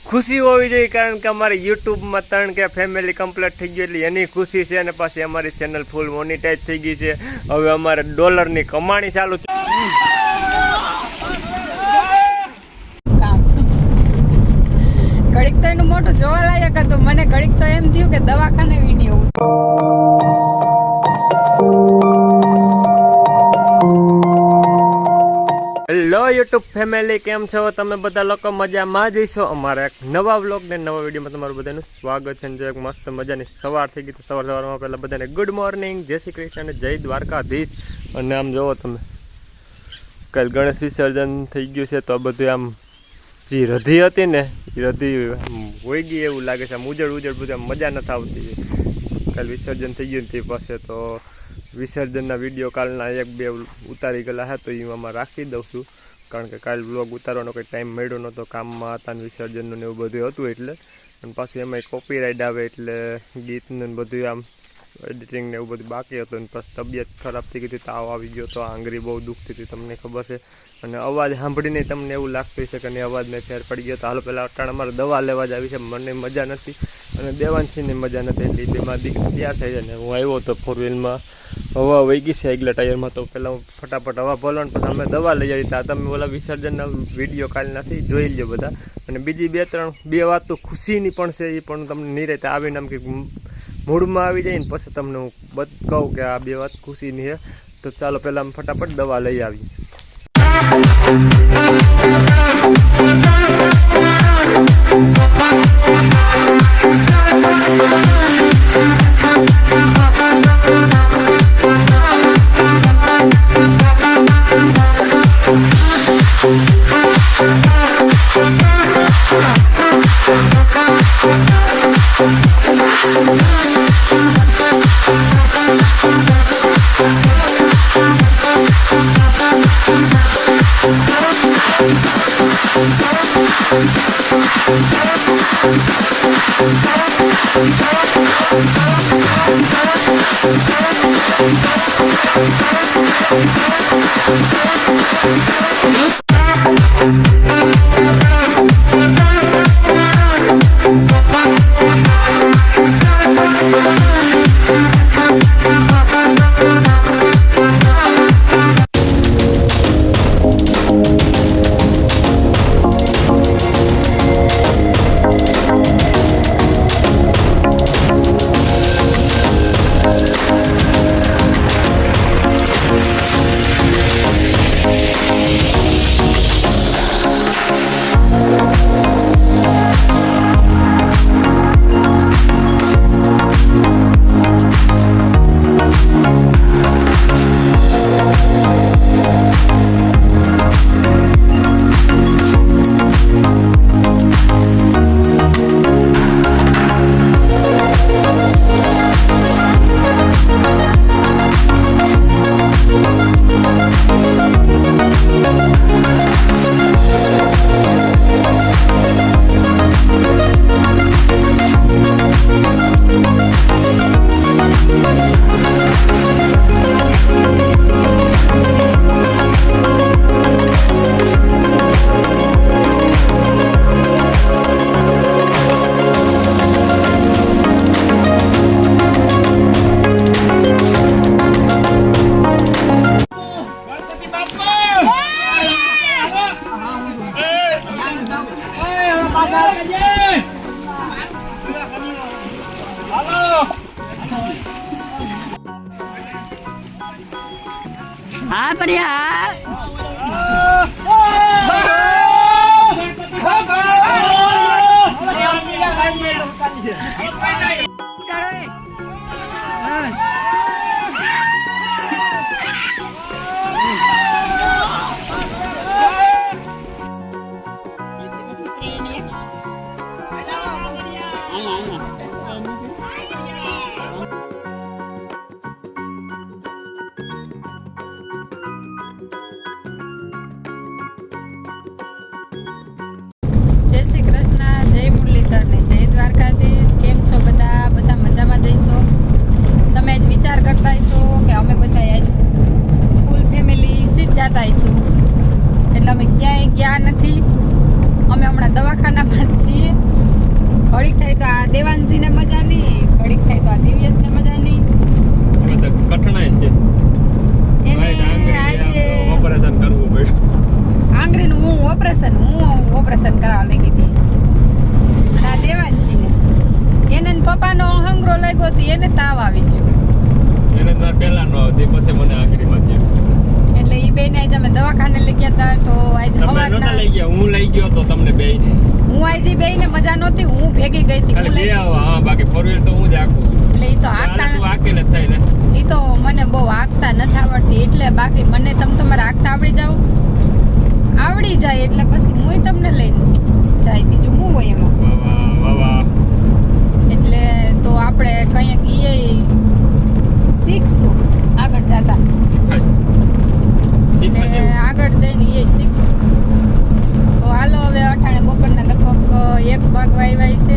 ખુશી હોવી જોઈએ કારણ કે અમારી યુટ્યુબમાં 3K ફેમિલી કમ્પ્લીટ થઈ ગયું એટલે એની ખુશી છે. અને પાછી અમારી ચેનલ ફૂલ મોનિટાઈઝ થઈ ગઈ છે. હવે અમારે ડોલરની કમાણી ચાલુ છે. ઘડીક તો એનું મોટું જોવા લાયક હતું. મને ઘડીક તો એમ થયું કે દવાખાને વિડીયો. હેલો યુટ્યુબ ફેમિલી, કેમ છો તમે બધા લોકો? મજામાં જઈશો. અમારા એક નવા વ્લોગ ને નવા વિડીયોમાં તમારું બધાનું સ્વાગત છે. જો એક મસ્ત મજાની સવાર થઈ ગઈ તો સવારમાં પહેલાં બધાને ગુડ મોર્નિંગ, જય શ્રી કૃષ્ણ અને જય દ્વારકાધીશ. અને આમ જોવો તમે, કાલ ગણેશ વિસર્જન થઈ ગયું છે તો આ બધું આમ જે રધી હતી ને એ રધી હોઈ ગઈ એવું લાગે છે. આમ ઉજળ બધું આમ મજા નથી આવતી. કાલ વિસર્જન થઈ ગયું તે પાસે તો વિસર્જનના વિડીયો કાલના 1-2 ઉતારી ગયેલા હતા તો એ આમાં રાખી દઉં છું કારણ કે કાલ વ્લોગ ઉતારવાનો કંઈ ટાઈમ મળ્યો નહોતો, કામમાં હતા ને વિસર્જનનું ને એવું બધું હતું એટલે. અને પાછું એમાં કોપીરાઇટ આવે એટલે ગીતનું બધું આમ એડિટિંગ ને એવું બધું બાકી હતું. અને પછી તબિયત ખરાબ થઈ ગઈ હતી, તાવ આવી ગયો તો, આંગળી બહુ દુખતી હતી તમને ખબર છે. અને અવાજ સાંભળીને તમને એવું લાગતું હશે કે નહીં અવાજને ફેર પડી ગયો. તો હાલો પહેલાં અટાણ અમારે દવા લેવા જ આવી છે. મને મજા નથી અને દેવાંશીને મજા નથી એટલે બેમાં દીકરી તૈયાર થઈ જાય ને હું આવ્યો તો 4 વ્હીલમાં હવા વહી ગઈ છે આગલા ટાયરમાં. તો પહેલાં હું ફટાફટ હવા ભલો ને પછી અમે દવા લઈ આવી. ત્યાં તમે ઓલા વિસર્જનના વિડીયો કાલનાથી જોઈ લ્યો બધા. અને બીજી 2 વાત તો ખુશીની પણ છે, એ પણ તમને નહીં રહેતા આવીને આમ કે મૂડમાં આવી જાય ને પછી તમને હું કહું કે આ 2 વાત ખુશીની છે. તો ચાલો પહેલાં અમે ફટાફટ દવા લઈ આવી. હા પડ્યા દ્વારકાધીશ. કેમ છો બધા? બધા મજામાં જઈશો. તમે આજ વિચાર કરતા હશો કે અમે બધા આજ ફૂલ ફેમિલી સીટ જતા હશું એટલે અમે ગયા નથી. અમે હમણાં દવાખાનામાં જ છીએ. ઘડીક થાય તો આ દેવાંશીને મજા નહીં, ઘડીક થાય તો આ દિવ્યેશને મજા નહીં. હવે તો કઠણાઈ છે. એને આજે ઓપરેશન કરવું પડ્યું. આંગળીનું હું ઓપરેશન કરાવવા લઈ ગઈ હતી. અને આ દેવાંશીને એને ને પપ્પાનો હંગરો લાગ્યો હતો, એને તાવ આવી ગયો. એને મારે પહેલા નો આવતી, પછી મને આંગળીમાં થયું. એટલે ઈ બેને આજે અમે દવાખાને લઈ ગયા હતા. તો આજે તમે નહોતા લઈ ગયા, હું લઈ ગયો તો તમને બે. હું આજે બેયને મજા નહોતી, હું ભેગી ગઈ હતી. અરે લે આવો, હા, બાકી ફોર વ્હીલ તો હું જ આખું. એટલે ઈ તો હાંકતા તું આકેલ જ થાય ને. ઈ તો મને બહુ હાંકતા નથી આવડતી, એટલે બાકી મને તમારે હાંકતા આવડી જાય એટલે પછી હું તમને લઈને જાય. બીજું હું હોય એમાં. વાહ વાહ. એટલે તો આપણે કંઈક ઈ શીખશું આગળ જતા. એટલે આગળ જઈને એ શીખશું. તો હાલો હવે અટાણે બપોરના લગભગ 1 વાગવા આવ્યા છે.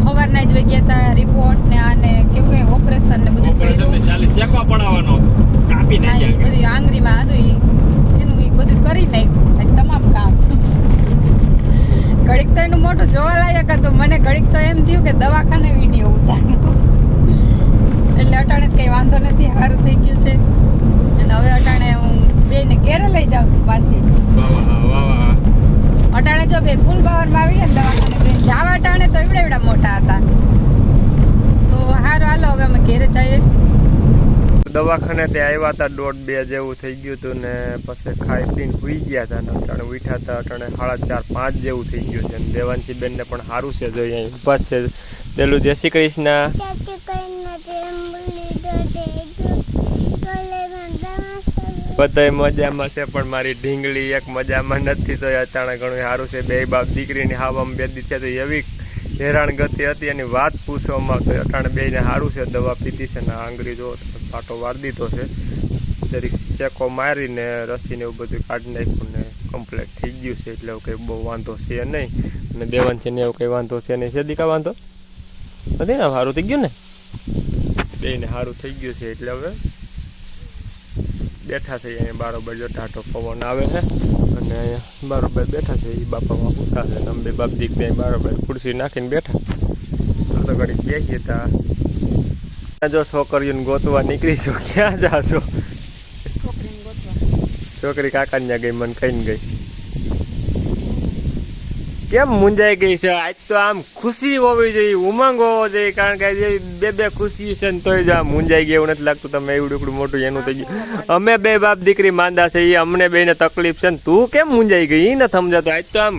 સવારના જ ગયા હતા. રિપોર્ટ ને આને કેવું કે ઓપરેશન ને બધું કર્યું. ચેકવા પડાવવાનો કાપી હા, એ બધું આંગળીમાં હતું એનું એ બધું કરી નાખ્યું તમામ કામ. ઘડીક તો એનું મોટું જોવા લાયક હતું. મને ઘડીક તો એમ થયું કે દવાખાને વિડીયો ઉતારો. એટલે અટાણે કઈ વાંધો નથી, સારું થઈ ગયું છે. અને હવે અટાણે હું બેને ઘેરે લઈ જાઉં છું પાછી. અટાણે જો બે ફૂલ પાવરમાં આવીએ ને દવાખાને જવા અટાણે તો એવડા મોટા હતા. તો સારું હાલો હવે અમે ઘેરે જઈએ. દવાખાને તે આવ્યા હતા 1:30 જેવું થઈ ગયું હતું ને પછી ખાઈ પીને સુઈ ગયા હતા. ને અટાણે ઉઠ્યા હતા અટાણે 4:30-5 જેવું થઈ ગયું છે. ને દેવાંશી બેનને પણ સારું છે, જો અહીંયા ઉભા છે. પેલું જય શ્રી કૃષ્ણ. બધાય મજામાં છે, પણ મારી ઢીંગલી એક મજામાં નથી. તો અટાણે ઘણું સારું છે. બે બાપ દીકરીની હાવામાં 2 દિવસ છે તો એવી હેરાન ગતિ હતી એની વાત પૂછવામાં. તો અટાણે બેને સારું છે, દવા પીધી છે ને આંગળી જો પાટો વાર દીધો છે. જરીક ચેકો મારીને રસીને એવું બધું કાઢી નાખ્યું ને કમ્પ્લીટ થઈ ગયું છે. એટલે કંઈ બહુ વાંધો છે નહીં. અને દેવાંશીને એવું કંઈ વાંધો છે નહીં. છે દીકા વાંધો નથી ને? સારું થઈ ગયું ને, બેને સારું થઈ ગયું છે. એટલે હવે બેઠા છે અહીંયા બારોબર. જો ટાટો પવન આવે છે અને અહીંયા બારોબર બેઠા છે. એ બાપામાં પૂછા છે ને અમે બાપ દીકરી બારોબર ખુરશી નાખીને બેઠા. તો ઘડી બેસીએ તા જો છોકરીઓને ગોતવા નીકળી છો. ક્યાં જાશો? છોકરી કાકાને ત્યાં ગઈ, મને કહીને ગઈ. કેમ મૂંઝાઈ ગઈ છે? આજ તો આમ ખુશી હોવી જોઈએ, ઉમંગ હોવો જોઈએ. કારણ કે બે ખુશી છે ને તોય જ આમ મૂંઝાઈ ગઈ એવું નથી લાગતું. તમે એવડું મોટું એનું થઈ ગયું. અમે બે બાપ દીકરી માંદા છે, એ અમને બેને તકલીફ છે ને તું કેમ મૂંઝાઈ ગઈ? એ નથી સમજાતું. આજ તો આમ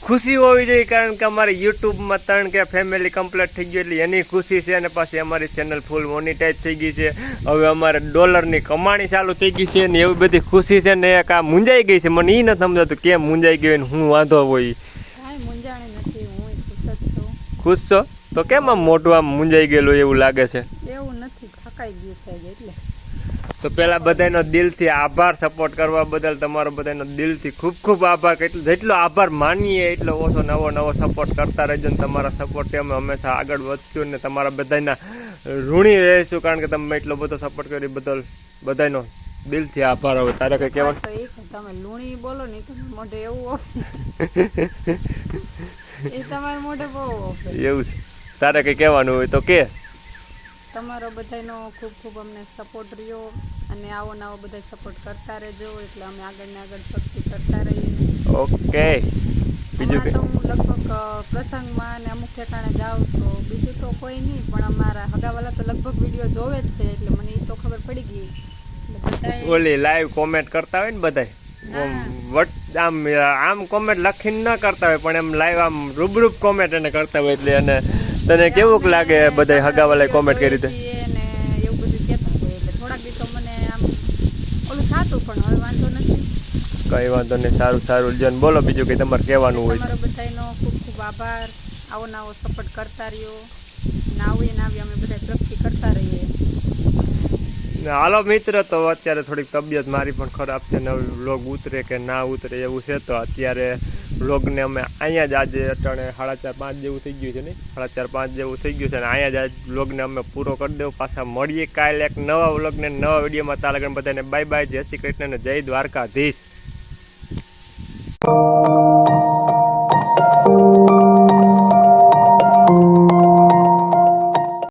ખુશી હોવી જોઈએ, કારણ કે અમારી યુટ્યુબમાં 3K ફેમિલી કમ્પ્લીટ થઈ ગયું એટલે એની ખુશી છે. અને પાછી અમારી ચેનલ ફૂલ મોનિટાઈઝ થઈ ગઈ છે. હવે અમારે ડોલરની કમાણી ચાલુ થઈ ગઈ છે ને એવી બધી ખુશી છે ને. એક આ મૂંઝાઈ ગઈ છે, મને એ નથી સમજાતું કેમ મૂંઝાઈ ગઈ ને હું વાંધો હોય. ખુશ છો તો કેમ આમ મોટું આમ મૂંઝાઈ ગયેલું એવું લાગે છે? એવું નથી, થકાઈ ગયું છે એટલે. તો પહેલા બધાનો દિલથી આભાર. સપોર્ટ કરવા બદલ તમારો બધાનો દિલથી ખૂબ ખૂબ આભાર. જેટલો આભાર માનીએ એટલો ઓછો. નવો સપોર્ટ કરતા રહેજો ને તમારા સપોર્ટથી અમે હંમેશા આગળ વધશું ને તમારા બધાના ઋણી રહીશું. કારણ કે તમે એટલો બધો સપોર્ટ કરી બદલ બધાનો દિલથી આભાર. હવે તારે કઈ કહેવાનું? તમે લુણી બોલો ને મોઢે એવું એ તમારા મોઢે બહુ એવું છે. તારે કઈ કહેવાનું હોય તો કે. તમારો બધાનો ખૂબ ખૂબ અમને સપોર્ટ રહ્યો અને આવો નવો બધા સપોર્ટ કરતા રહેજો. એટલે અમે આગળ ને આગળ ભક્તિ કરતા રહીએ. ઓકે. બીજું તો હું લગભગ પ્રસંગમાં ને અમુક ઠેકાણે જાઉં તો બીજું તો કોઈ નહીં, પણ અમારા હગાવાલા તો લગભગ વિડીયો જોવે જ છે. એટલે મને એ તો ખબર પડી ગઈ. ઓલી લાઈવ કોમેન્ટ કરતા હોય ને બધાય આમ કોમેન્ટ લખીને ન કરતા હોય પણ એમ લાઈવ આમ રૂબરૂ કોમેન્ટ એને કરતા હોય. એટલે અને તને કેવું લાગે બધા હગાવાલાએ કોમેન્ટ કરી હતી એવું બધું કહેતા હોય. એટલે થોડાક દી તો મને આમ ઓલું થતું, પણ હવે વાંધો નથી. કઈ વાંધો નહીં. સારું જન બોલો બીજું કઈ તમારે કહેવાનું હોય. તમારો બધાનો ખૂબ ખૂબ આભાર. આવો નવો સપોર્ટ કરતા રહ્યો. આવી અમે બધા પ્રગતિ કરતા રહીએ. હાલો મિત્ર, તો અત્યારે થોડીક તબિયત મારી પણ ખરાબ છે ને વ્લોગ ઉતરે કે ના ઉતરે એવું છે. તો અત્યારે વ્લોગને અમે અહીંયા જ આજે અટાણે 4:30-5 જેવું થઈ ગયું છે ને 4:30-5 જેવું થઈ ગયું છે ને અહીંયા જ આજ વ્લોગને અમે પૂરો કરી દેવું. પાછા મળીએ કાલે એક નવા વ્લોગને નવા વિડીયોમાં. તાલગણ બધાને બાય બાય, જય શ્રી કૃષ્ણ ને જય દ્વારકાધીશ.